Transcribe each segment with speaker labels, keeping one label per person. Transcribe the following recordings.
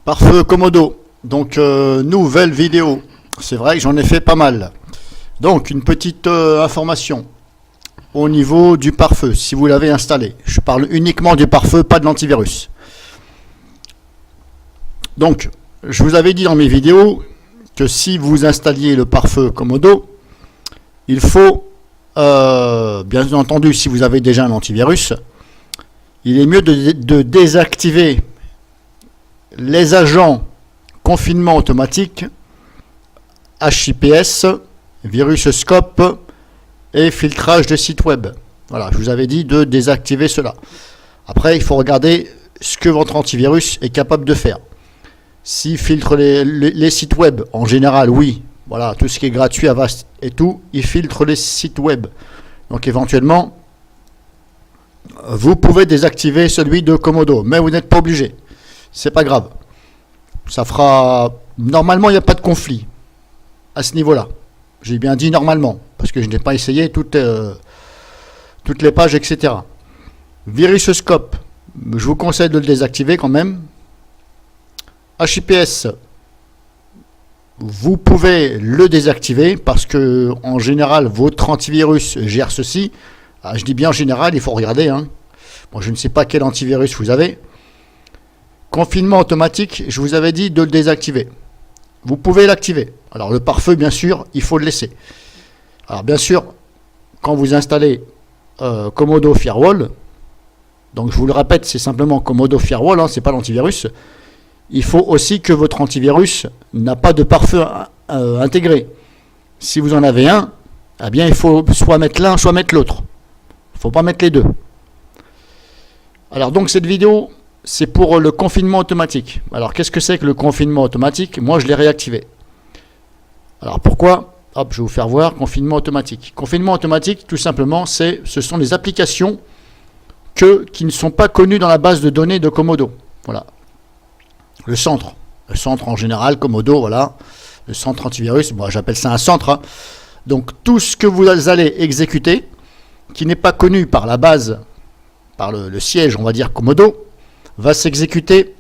Speaker 1: Pare-feu Komodo. Donc, nouvelle vidéo. C'est vrai que j'en ai fait pas mal. Donc, une petite information au niveau du pare-feu, si vous l'avez installé. Je parle uniquement du pare-feu, pas de l'antivirus. Donc, je vous avais dit dans mes vidéos que si vous installiez le pare-feu Komodo, il faut, bien entendu, si vous avez déjà un antivirus, il est mieux de désactiver les agents confinement automatique, HIPS, VirusScope et filtrage de site web. Voilà, je vous avais dit de désactiver cela. Après, il faut regarder ce que votre antivirus est capable de faire. S'il filtre les sites web, en général, oui. Voilà, tout ce qui est gratuit, Avast et tout, il filtre les sites web. Donc éventuellement, vous pouvez désactiver celui de Komodo, mais vous n'êtes pas obligé. C'est pas grave. Ça fera... Normalement, il n'y a pas de conflit à ce niveau-là. J'ai bien dit normalement, parce que je n'ai pas essayé toutes les pages, etc. VirusScope, je vous conseille de le désactiver quand même. HIPS, vous pouvez le désactiver parce que en général votre antivirus gère ceci. Je dis bien en général, il faut regarder. Moi, je ne sais pas quel antivirus vous avez. Confinement automatique, je vous avais dit de le désactiver. Vous pouvez l'activer. Alors le pare-feu, bien sûr, il faut le laisser. Alors bien sûr, quand vous installez Komodo Firewall, donc je vous le répète, c'est simplement Komodo Firewall, c'est pas l'antivirus. Il faut aussi que votre antivirus n'a pas de pare-feu intégré. Si vous en avez un, eh bien il faut soit mettre l'un, soit mettre l'autre. Il ne faut pas mettre les deux. Alors donc cette vidéo, c'est pour le confinement automatique. Alors qu'est-ce que c'est que le confinement automatique? Moi je l'ai réactivé. Alors pourquoi? Hop, je vais vous faire voir, confinement automatique. Confinement automatique, tout simplement, ce sont les applications qui ne sont pas connues dans la base de données de Komodo. Voilà. Le centre en général, Komodo, voilà. Le centre antivirus, moi j'appelle ça un centre. Donc tout ce que vous allez exécuter, qui n'est pas connu par la base, par le siège, on va dire Komodo, va s'exécuter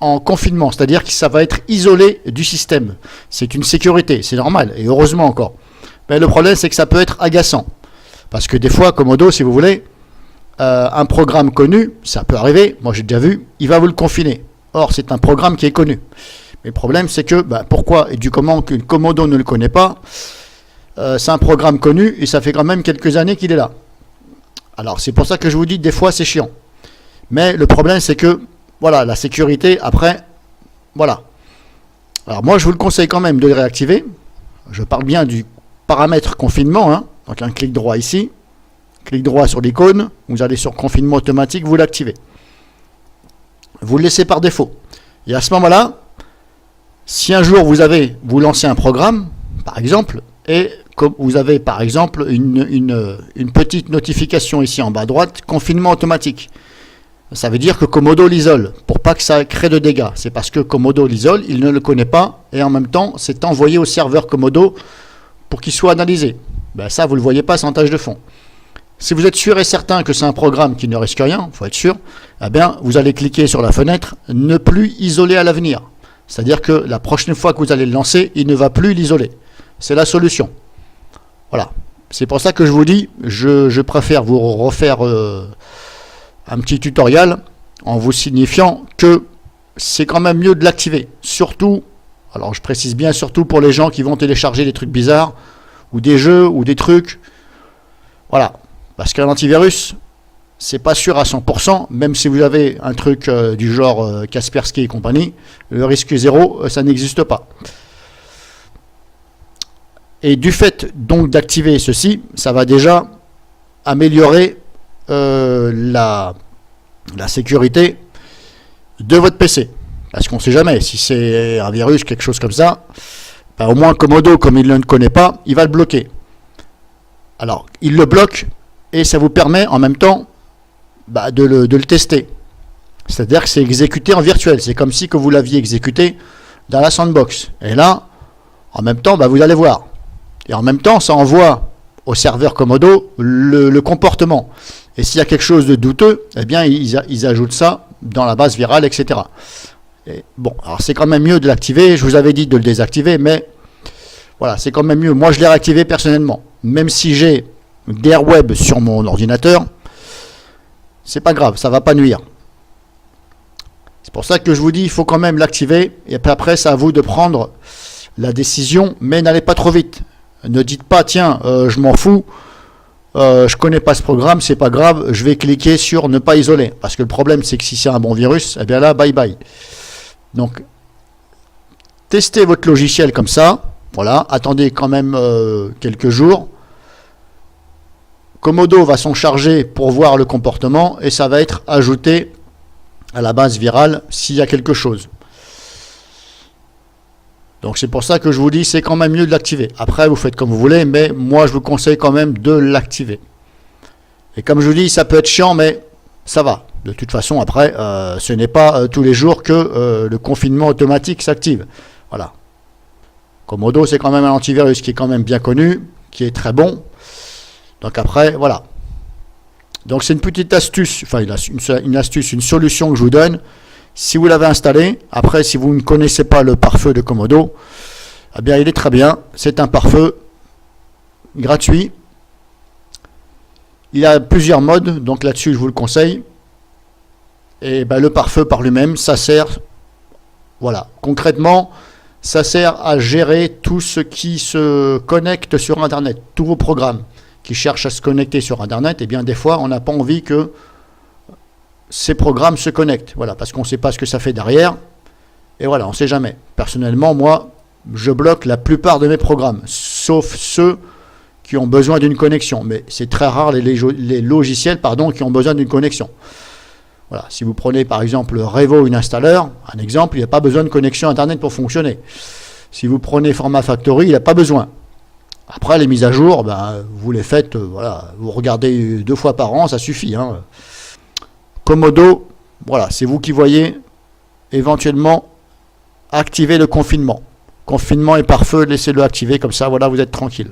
Speaker 1: en confinement, c'est-à-dire que ça va être isolé du système. C'est une sécurité, c'est normal, et heureusement encore. Mais le problème, c'est que ça peut être agaçant. Parce que des fois, Komodo, si vous voulez, un programme connu, ça peut arriver, moi j'ai déjà vu, il va vous le confiner. Or, c'est un programme qui est connu. Mais le problème, c'est que, pourquoi et du comment que Komodo ne le connaît pas, c'est un programme connu, et ça fait quand même quelques années qu'il est là. Alors, c'est pour ça que je vous dis, des fois, c'est chiant. Mais le problème, c'est que, voilà, la sécurité, après, voilà. Alors, moi, je vous le conseille quand même de le réactiver. Je parle bien du paramètre confinement, Donc, un clic droit ici. Clic droit sur l'icône. Vous allez sur confinement automatique, vous l'activez. Vous le laissez par défaut. Et à ce moment-là, si un jour vous lancez un programme, par exemple, et comme vous avez, par exemple, une petite notification ici en bas à droite, confinement automatique. Ça veut dire que Komodo l'isole, pour pas que ça crée de dégâts. C'est parce que Komodo l'isole, il ne le connaît pas, et en même temps, c'est envoyé au serveur Komodo pour qu'il soit analysé. Ça, vous ne le voyez pas, c'est en tâche de fond. Si vous êtes sûr et certain que c'est un programme qui ne risque rien, il faut être sûr, eh bien, vous allez cliquer sur la fenêtre « Ne plus isoler à l'avenir ». C'est-à-dire que la prochaine fois que vous allez le lancer, il ne va plus l'isoler. C'est la solution. Voilà. C'est pour ça que je vous dis, je préfère vous refaire un petit tutoriel en vous signifiant que c'est quand même mieux de l'activer. Surtout, alors je précise bien, surtout pour les gens qui vont télécharger des trucs bizarres, ou des jeux, ou des trucs. Voilà. Parce qu'un antivirus, c'est pas sûr à 100%, même si vous avez un truc du genre Kaspersky et compagnie, le risque zéro, ça n'existe pas. Et du fait donc d'activer ceci, ça va déjà améliorer la sécurité de votre PC. Parce qu'on ne sait jamais, si c'est un virus, quelque chose comme ça, au moins Komodo, comme il ne le connaît pas, il va le bloquer. Alors, il le bloque, et ça vous permet en même temps de le tester. C'est-à-dire que c'est exécuté en virtuel. C'est comme si que vous l'aviez exécuté dans la sandbox. Et là, en même temps, vous allez voir. Et en même temps, ça envoie au serveur Komodo le comportement. Et s'il y a quelque chose de douteux, eh bien, ils ajoutent ça dans la base virale, etc. Et bon, alors c'est quand même mieux de l'activer. Je vous avais dit de le désactiver, mais voilà, c'est quand même mieux. Moi, je l'ai réactivé personnellement. Même si j'ai d'AirWeb sur mon ordinateur, c'est pas grave, ça va pas nuire. C'est pour ça que je vous dis, il faut quand même l'activer. Et puis après, c'est à vous de prendre la décision, mais n'allez pas trop vite. Ne dites pas, tiens, je m'en fous, je connais pas ce programme, c'est pas grave, je vais cliquer sur ne pas isoler. Parce que le problème, c'est que si c'est un bon virus, eh bien là, bye bye. Donc, testez votre logiciel comme ça. Voilà, attendez quand même quelques jours. Comodo va s'en charger pour voir le comportement et ça va être ajouté à la base virale s'il y a quelque chose. Donc c'est pour ça que je vous dis, c'est quand même mieux de l'activer. Après, vous faites comme vous voulez, mais moi je vous conseille quand même de l'activer. Et comme je vous dis, ça peut être chiant, mais ça va. De toute façon, après, ce n'est pas tous les jours que le confinement automatique s'active. Voilà. Comodo, c'est quand même un antivirus qui est quand même bien connu, qui est très bon. Donc après, voilà. Donc c'est une petite astuce, enfin une astuce, une solution que je vous donne. Si vous l'avez installé, après si vous ne connaissez pas le pare-feu de Comodo, eh bien il est très bien. C'est un pare-feu gratuit. Il a plusieurs modes, donc là-dessus je vous le conseille. Et ben, le pare-feu par lui-même, ça sert, voilà, concrètement, ça sert à gérer tout ce qui se connecte sur Internet, tous vos programmes qui cherchent à se connecter sur Internet, et bien des fois on n'a pas envie que ces programmes se connectent, voilà, parce qu'on ne sait pas ce que ça fait derrière, et voilà, on ne sait jamais. Personnellement, moi, je bloque la plupart de mes programmes, sauf ceux qui ont besoin d'une connexion, mais c'est très rare les logiciels qui ont besoin d'une connexion. Voilà, si vous prenez par exemple Revo Installer, un exemple, il n'y a pas besoin de connexion Internet pour fonctionner. Si vous prenez Format Factory, il n'y a pas besoin. Après, les mises à jour, ben, vous les faites, voilà, vous regardez 2 fois par an, ça suffit. Hein. Comodo, voilà, c'est vous qui voyez. Éventuellement, activer le confinement. Confinement et pare-feu, laissez-le activer, comme ça, voilà, vous êtes tranquille.